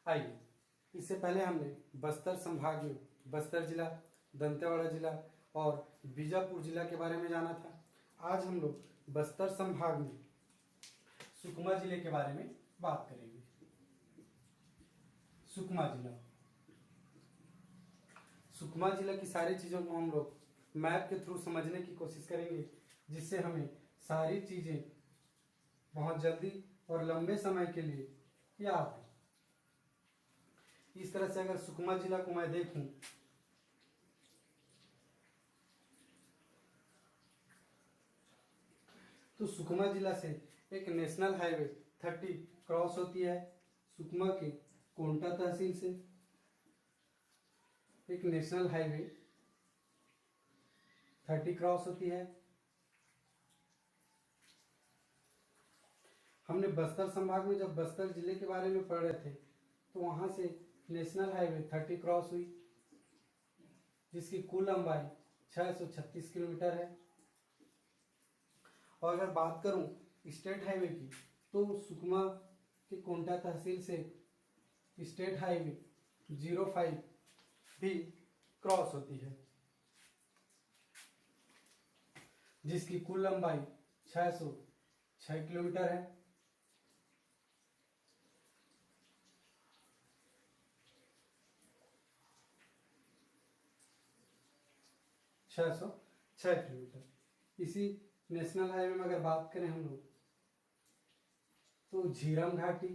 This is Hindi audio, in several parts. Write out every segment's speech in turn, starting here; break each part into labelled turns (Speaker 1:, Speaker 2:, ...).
Speaker 1: आइए, इससे पहले हमने बस्तर संभाग में बस्तर जिला, दंतेवाड़ा जिला और बीजापुर जिला के बारे में जाना था। आज हम लोग बस्तर संभाग में सुकमा जिले के बारे में बात करेंगे। सुकमा जिला, सुकमा जिला की सारी चीज़ों को हम लोग मैप के थ्रू समझने की कोशिश करेंगे, जिससे हमें सारी चीज़ें बहुत जल्दी और लंबे समय के लिए याद है। इस तरह से अगर सुकमा जिला को मैं देखूं तो सुकमा जिला से एक नेशनल हाईवे 30 क्रॉस होती है। सुकमा के कोंटा तहसील से एक नेशनल हाईवे 30 क्रॉस होती है। हमने बस्तर संभाग में जब बस्तर जिले के बारे में पढ़ रहे थे तो वहां से नेशनल हाईवे 30 क्रॉस हुई, जिसकी कुल लंबाई 636 किलोमीटर है। और अगर बात करूं स्टेट हाईवे की तो सुकमा के कोंटा तहसील से स्टेट हाईवे 05 भी क्रॉस होती है, जिसकी कुल लंबाई 606 किलोमीटर है। इसी नेशनल हाईवे में अगर बात करें हम लोग तो झीरम घाटी,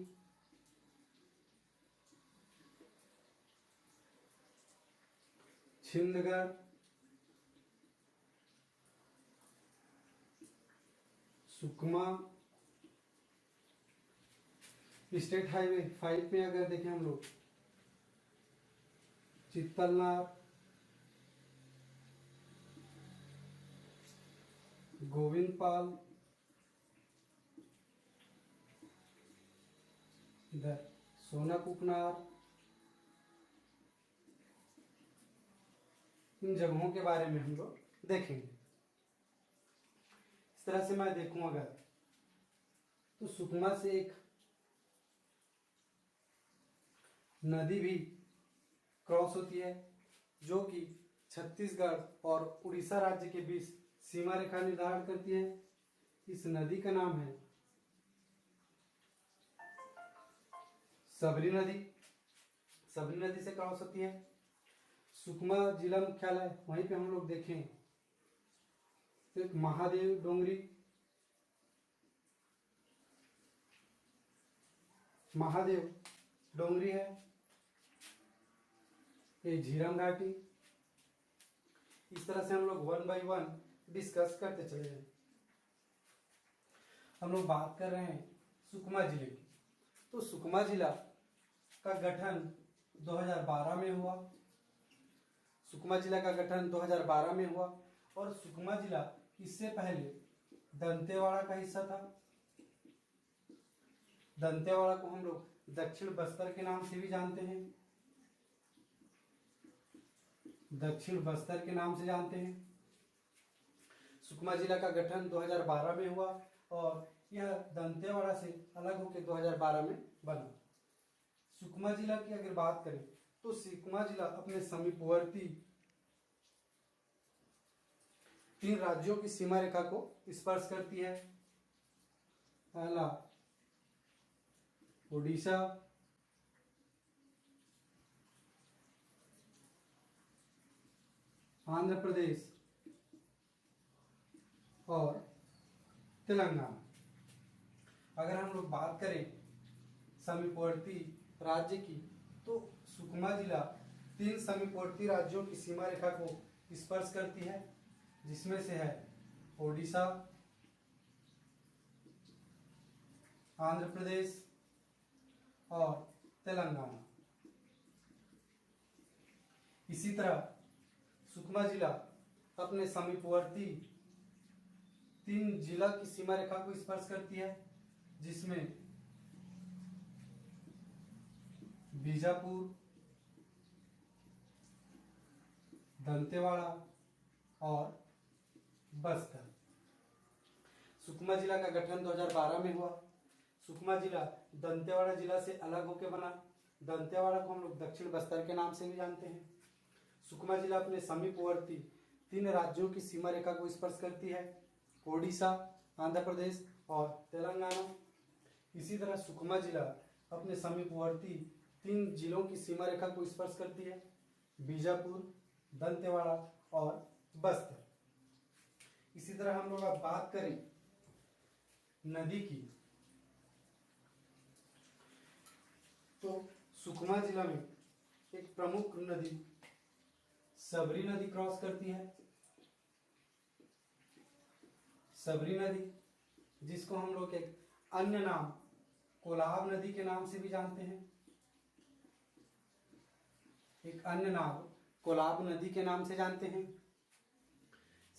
Speaker 1: छिंदगढ़, सुकमा, स्टेट हाईवे 5 में अगर देखें हम लोग चित्तलनार, गोविंदपाल, इधर सोनाकुकनार, इन जगहों के बारे में हम लोग देखेंगे। इस तरह से मैं देखूं अगर तो सुकमा से एक नदी भी क्रॉस होती है, जो कि छत्तीसगढ़ और उड़ीसा राज्य के बीच सीमा रेखा निर्धारण करती है। इस नदी का नाम है सबरी नदी। सबरी नदी से क्रॉस होती है। सुकमा जिला मुख्यालय वहीं पे हम लोग देखें तो एक महादेव डोंगरी, महादेव डोंगरी है, ये झीरम घाटी। इस तरह से हम लोग 1 बाय 1 डिस्कस करते चले जाएं। हम लोग बात कर रहे हैं सुकमा जिले की। तो सुकमा जिला का गठन 2012 में हुआ। सुकमा जिला का गठन 2012 में हुआ और सुकमा जिला इससे पहले दंतेवाड़ा का हिस्सा था। दंतेवाड़ा को हम लोग दक्षिण बस्तर के नाम से भी जानते हैं। दक्षिण बस्तर के नाम से जानते हैं। सुकमा जिला का गठन 2012 में हुआ और यह दंतेवाड़ा से अलग होकर 2012 में बना। सुकमा जिला की अगर बात करें तो सुकमा जिला अपने समीपवर्ती 3 राज्यों की सीमा रेखा को स्पर्श करती है। पहला ओडिशा, आंध्र प्रदेश और तेलंगाना। अगर हम लोग बात करें समीपवर्ती राज्य की तो सुकमा जिला 3 समीपवर्ती राज्यों की सीमा रेखा को स्पर्श करती है, जिसमें से है ओडिशा, आंध्र प्रदेश और तेलंगाना। इसी तरह सुकमा जिला अपने समीपवर्ती 3 जिला की सीमा रेखा को स्पर्श करती है, जिसमें बीजापुर, दंतेवाड़ा और बस्तर। सुकमा जिला का गठन 2012 में हुआ। सुकमा जिला दंतेवाड़ा जिला से अलग होकर बना दंतेवाड़ा को हम लोग दक्षिण बस्तर के नाम से भी जानते हैं। सुकमा जिला अपने समीपवर्ती 3 राज्यों की सीमा रेखा को स्पर्श करती है, ओडिशा, आंध्र प्रदेश और तेलंगाना। इसी तरह सुकमा जिला अपने समीपवर्ती 3 जिलों की सीमा रेखा को स्पर्श करती है, बीजापुर, दंतेवाड़ा और बस्तर। इसी तरह हम लोग अब बात करें नदी की, तो सुकमा जिला में एक प्रमुख नदी सबरी नदी क्रॉस करती है। सबरी नदी, जिसको हम लोग एक अन्य नाम कोलाब नदी के नाम से भी जानते हैं, एक अन्य नाम कोलाब नदी के नाम से जानते हैं।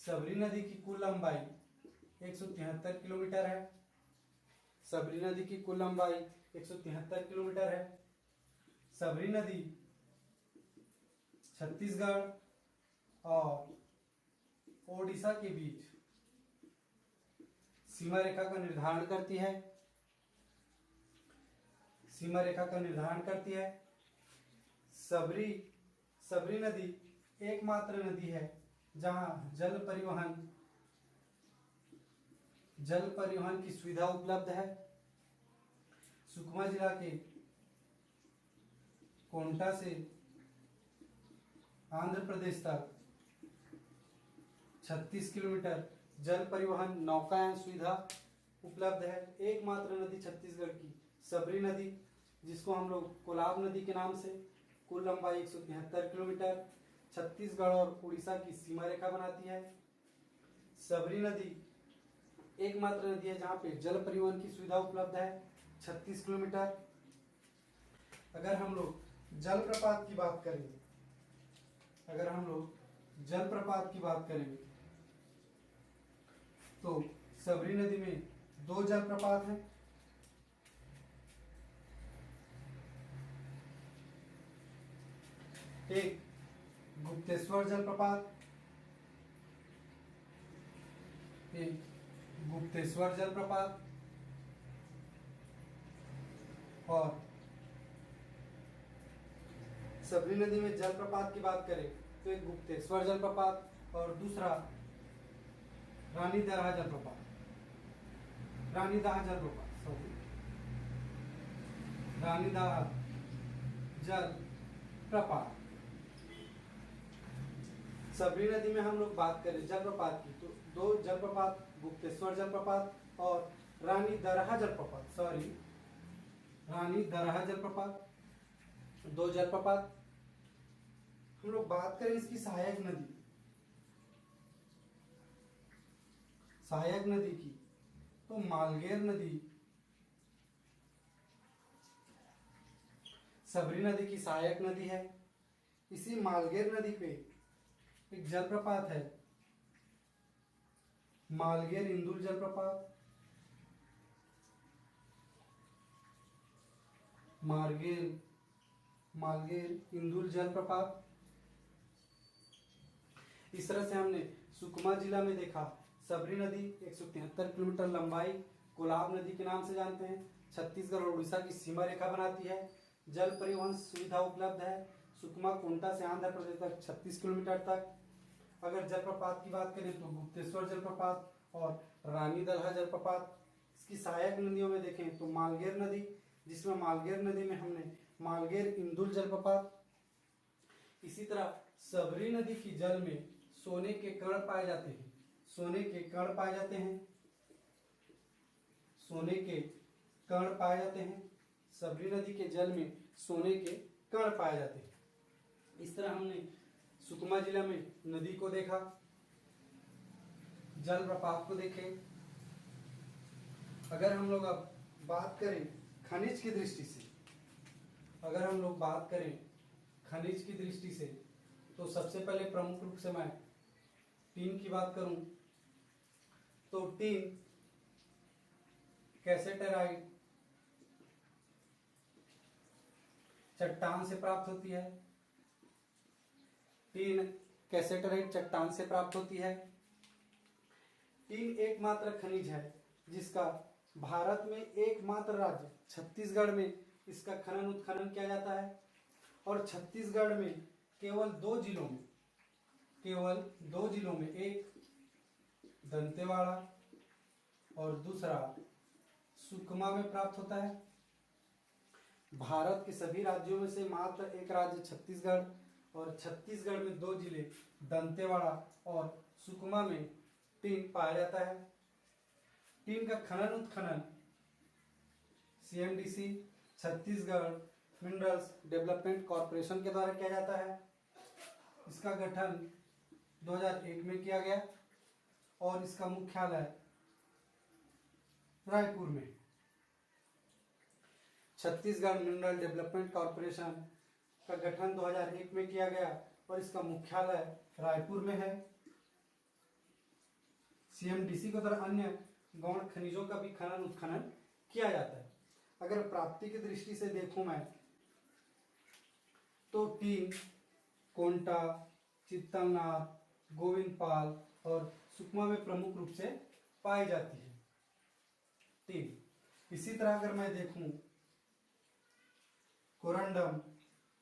Speaker 1: सबरी नदी की कुल लंबाई 173 किलोमीटर है। सबरी नदी की कुल लंबाई 173 किलोमीटर है। सबरी नदी छत्तीसगढ़ और ओडिशा के बीच सीमा रेखा का निर्धारण करती है। सीमा रेखा का निर्धारण करती है। सबरी नदी एकमात्र नदी है जहां जल परिवहन की सुविधा उपलब्ध है। सुकमा जिला के कोंटा से आंध्र प्रदेश तक 36 किलोमीटर जल परिवहन नौकायान सुविधा उपलब्ध है। एकमात्र नदी छत्तीसगढ़ की सबरी नदी, जिसको हम लोग कोलाब नदी के नाम से, कुल लंबाई 173 किलोमीटर, छत्तीसगढ़ और उड़ीसा की सीमा रेखा बनाती है। सबरी नदी एकमात्र नदी है जहाँ पे जल परिवहन की सुविधा उपलब्ध है, 36 किलोमीटर। अगर हम लोग जलप्रपात की बात करेंगे, तो सबरी नदी में 2 जलप्रपात हैं। एक गुप्तेश्वर जलप्रपात, और सबरी नदी में जलप्रपात की बात करें तो एक गुप्तेश्वर जलप्रपात और दूसरा रानीदरहा जलप्रपात, रानीदरहा जलप्रपात। सबरी नदी में हम लोग बात करें जलप्रपात की, तो 2 जलप्रपात, गुप्तेश्वर जलप्रपात और रानीदरहा जलप्रपात, 2 जलप्रपात। हम लोग बात करें इसकी सहायक नदी की, तो मालगेर नदी सबरी नदी की सहायक नदी है। इसी मालगेर नदी पे एक जलप्रपात है, मालगेर इंदुल जलप्रपात, मालगेर इंदुल जलप्रपात। इस तरह से हमने सुकमा जिला में देखा सबरी नदी 173 किलोमीटर लंबाई, कोलाब नदी के नाम से जानते हैं, छत्तीसगढ़ और उड़ीसा की सीमा रेखा बनाती है, जल परिवहन सुविधा उपलब्ध है, सुकमा कोंटा से आंध्र प्रदेश तक 36 किलोमीटर तक। अगर जलप्रपात की बात करें तो गुप्तेश्वर जलप्रपात और रानीदरहा जलप्रपात। इसकी सहायक नदियों में देखें तो मालगेर नदी, जिसमें मालगेर नदी में हमने मालगेर इंदुल जलप्रपात। इसी तरह सबरी नदी की जल में सोने के कण पाए जाते हैं, सोने के कण पाए जाते हैं। सबरी नदी के जल में सोने के कण पाए जाते हैं। इस तरह हमने सुकमा जिला में नदी को देखा, जलप्रपात को देखे। अगर हम लोग अब बात करें खनिज की दृष्टि से, तो सबसे पहले प्रमुख रूप से मैं टीन की बात करूं तो टीन कैसेटराइट चट्टान से प्राप्त होती है। टीन कैसेटराइट चट्टान से प्राप्त होती है। टीन एकमात्र खनिज है जिसका भारत में एकमात्र राज्य छत्तीसगढ़ में इसका खनन उत्खनन किया जाता है। और छत्तीसगढ़ में केवल दो जिलों में एक दंतेवाड़ा और दूसरा सुकमा में प्राप्त होता है। भारत के सभी राज्यों में से मात्र एक राज्य छत्तीसगढ़, और छत्तीसगढ़ में दो जिले दंतेवाड़ा और सुकमा में टीन पाया जाता है। टीन का खनन उत्खनन CMDC Chhattisgarh minerals development corporation के द्वारा किया जाता है। इसका गठन 2001 में किया गया और इसका मुख्यालय रायपुर में। छत्तीसगढ़ मिनरल डेवलपमेंट कॉरपोरेशन का गठन 2001 में किया गया और इसका मुख्यालय रायपुर में है। CMDC के द्वारा अन्य गौण खनिजों का भी खनन उत्खनन किया जाता है। अगर प्राप्ति की दृष्टि से देखूं मैं तो टीन कोंटा, चित्तलनार, गोविंदपाल और सुकमा में प्रमुख रूप से पाई जाती है टीन। इसी तरह अगर मैं देखूं कोरंडम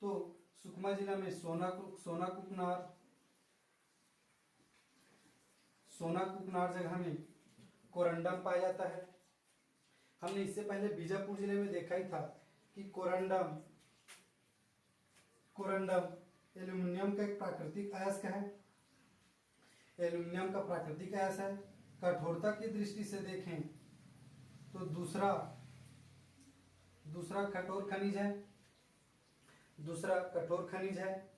Speaker 1: तो सुकमा जिला में सोनाकुकनार जगह में कोरंडम पाया जाता है। हमने इससे पहले बीजापुर जिले में देखा ही था कि कोरंडम एल्यूमिनियम का एक प्राकृतिक अयस्क है। एल्यूमिनियम का प्राकृतिक अयस्क है। कठोरता की दृष्टि से देखें तो दूसरा कठोर खनिज है।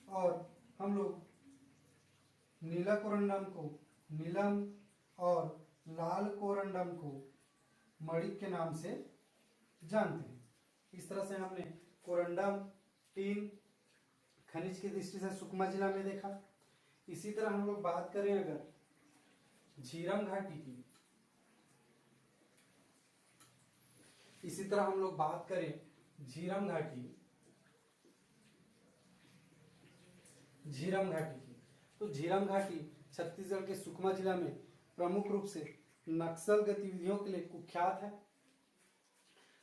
Speaker 1: और हम लोग नीला कोरंडम को नीलम और लाल कोरंडम को मणिक के नाम से जानते हैं। इस तरह से हमने कोरंडम टीन खनिज की दृष्टि से सुकमा जिला में देखा। इसी तरह हम लोग बात करें अगर झीरम घाटी की, तो झीरम घाटी छत्तीसगढ़ के सुकमा जिला में प्रमुख रूप से नक्सल गतिविधियों के लिए कुख्यात है।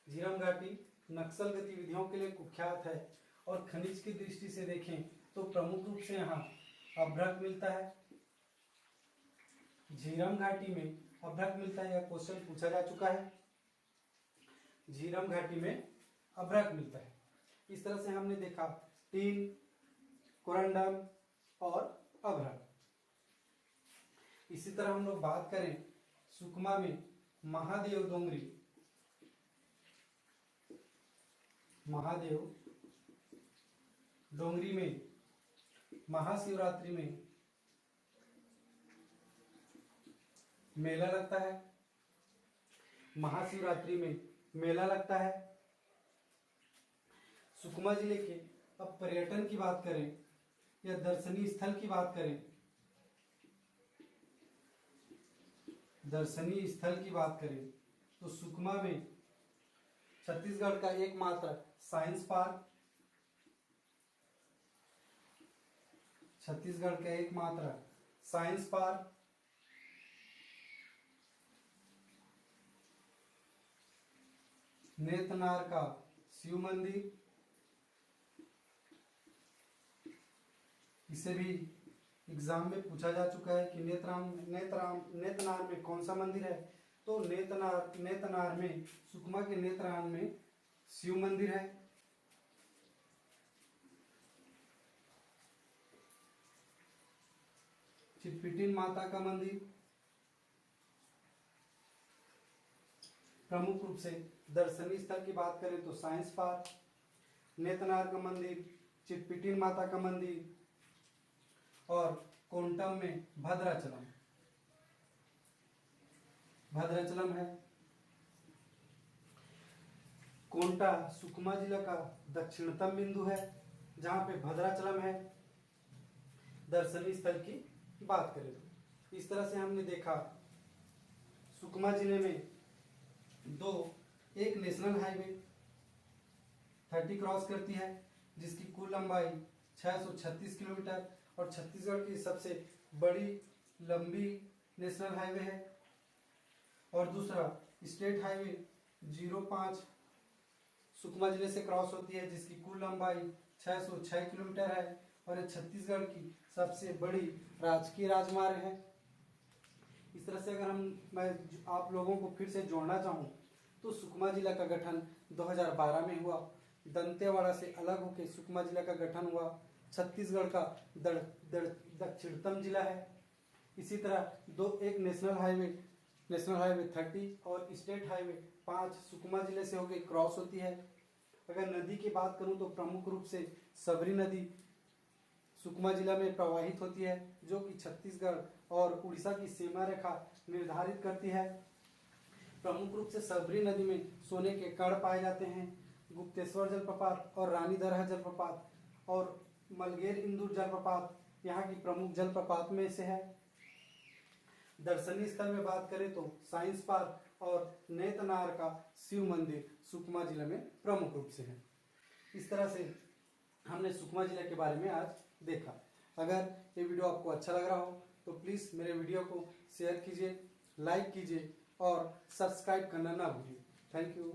Speaker 1: झीरम घाटी नक्सल गतिविधियों के लिए कुख्यात है। और खनिज की दृष्टि से देखें तो प्रमुख रूप से यहाँ अभ्रक मिलता है। झीरम घाटी में अभ्रक मिलता है, यह क्वेश्चन पूछा जा चुका है। झीरम घाटी में अभ्रक मिलता है। इस तरह से हमने देखा टीन, कोरंडम और अभ्रक। इसी तरह हम लोग बात करें सुकमा में महादेव डोंगरी में महाशिवरात्रि में मेला लगता है। सुकमा जिले के अब पर्यटन की बात करें या दर्शनीय स्थल की बात करें तो सुकमा में छत्तीसगढ़ का एकमात्र साइंस पार्क, नेतनार का शिव मंदिर, इसे भी एग्जाम में पूछा जा चुका है कि नेतनार में कौन सा मंदिर है। तो नेतनार में, सुकमा के नेतनार में शिव मंदिर है। चिटपिटिन माता का मंदिर, प्रमुख रूप से दर्शनीय स्थल की बात करें तो साइंस पार्क, नेतनार का मंदिर, चिटपिटिन माता का मंदिर और कोंटम में भद्राचलम है। कोंटा सुकमा जिला का दक्षिणतम बिंदु है जहां पे भद्राचलम है। दर्शनीय स्थल की बात करें तो इस तरह से हमने देखा सुकमा जिले में एक नेशनल हाईवे 30 क्रॉस करती है जिसकी कुल लंबाई 636 किलोमीटर और छत्तीसगढ़ की सबसे बड़ी लंबी नेशनल हाईवे है। और दूसरा स्टेट हाईवे 05 सुकमा जिले से क्रॉस होती है, जिसकी कुल लंबाई 606 किलोमीटर है और ये छत्तीसगढ़ की सबसे बड़ी राजकीय राजमार्ग है। इस तरह से अगर मैं आप लोगों को फिर से जोड़ना चाहूँ तो सुकमा जिला का गठन 2012 में हुआ। दंतेवाड़ा से अलग होकर सुकमा जिला का गठन हुआ। छत्तीसगढ़ का दक्षिणतम जिला है। इसी तरह एक नेशनल हाईवे 30 और स्टेट हाईवे 5 सुकमा जिले से होकर क्रॉस होती है। अगर नदी की बात करूं तो प्रमुख रूप से सबरी नदी सुकमा जिला में प्रवाहित होती है, जो कि छत्तीसगढ़ और उड़ीसा की सीमा रेखा निर्धारित करती है। प्रमुख रूप से सबरी नदी में सोने के कण पाए जाते हैं। गुप्तेश्वर जलप्रपात और रानी दरहा जलप्रपात और मलगेर इंदुर जलप्रपात यहाँ की प्रमुख जलप्रपात में से है। दर्शनीय स्थल में बात करें तो साइंस पार्क और नेतनार का शिव मंदिर सुकमा जिला में प्रमुख रूप से है। इस तरह से हमने सुकमा जिला के बारे में आज देखा। अगर ये वीडियो आपको अच्छा लग रहा हो तो प्लीज़ मेरे वीडियो को शेयर कीजिए, लाइक कीजिए और सब्सक्राइब करना ना भूलिए। Thank you.